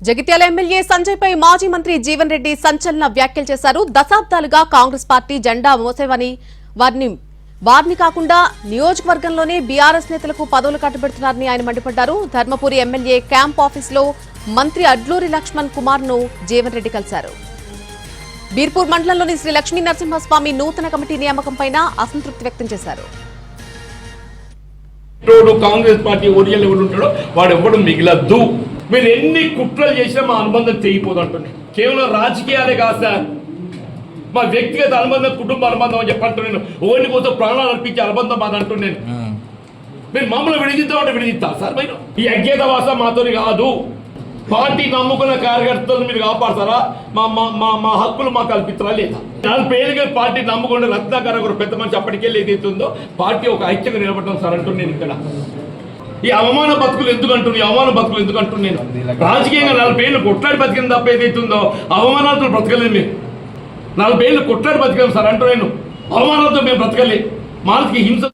Jagtial MLA Sanjay పై మాజీ మంత్రి జీవన్ రెడ్డి సంచలన వ్యాఖ్యలు చేశారు. దశాబ్దాలుగా కాంగ్రెస్ పార్టీ జెండా మోసేవని వారిని కాకుండా నియోజకవర్గంలోనే బీఆర్ఎస్ నేతలకు పదవులు కట్టబెడుతున్నారని ఆయన మండిపడ్డారు. ధర్మపురి ఎమ్మెల్యే క్యాంప్ ఆఫీసులో మంత్రి అడ్లూరి లక్ష్మణ్ కుమార్ ను జీవన్ రెడ్డి కలిశారు. బీర్పూర్ మండలంలోని శ్రీ లక్ష్మీ నరసింహస్వామి నూతన కమిటీ నియామకంపై అసంతృప్తి వ్యక్తం చేశారు. కాంగ్రెస్ పార్టీ ఓడియల్ ఎవరు ఉంటాడో వాడు ఎవడు మిగిలద్దు. మీరు ఎన్ని కుట్రలు చేసినా మా అనుబంధం తెగిపోదు అంటున్నాయి. కేవలం రాజకీయాలే కాదు సార్, మా వ్యక్తిగత అనుబంధం, కుటుంబ అనుబంధం అని చెప్పంటున్నాను. ఓని కోసం ప్రాణాలు అర్పించే అనుబంధం అది అంటున్నాను. మీరు మమ్మల్ని విడిదిద్దామంటే విడిదిద్దా సార్? మీరు ఈ అజ్ఞాత వాస మాతోని కాదు. పార్టీ నమ్ముకున్న కార్యకర్తలను మీరు కాపాడతారా? మా మా మా హక్కులు మాకు కల్పిస్తారా లేదా? దాని పేరుగా పార్టీ నమ్ముకుంటే రత్నాకర్ ఒక పెద్ద మనిషి అప్పటికెళ్ళి ఏదైతుందో పార్టీ ఒక ఐక్యంగా నిలబడటం సార్ అంటున్నాను. ఇక్కడ ఈ అవమాన బతుకులు ఎందుకు అంటున్నాను? ఈ అవమాన బతుకులు ఎందుకు అంటున్నాను? రాజకీయంగా 40 ఏళ్ళు కొట్లాడి బతికిన తప్ప ఏదైతుందో అవమానాలతో బ్రతకలేదు. మేము 40 ఏళ్ళు కొట్లాడి బతికాం సార్ అంటున్నాను. అవమానాలతో మేము బ్రతకలేదు. మానసిక హింస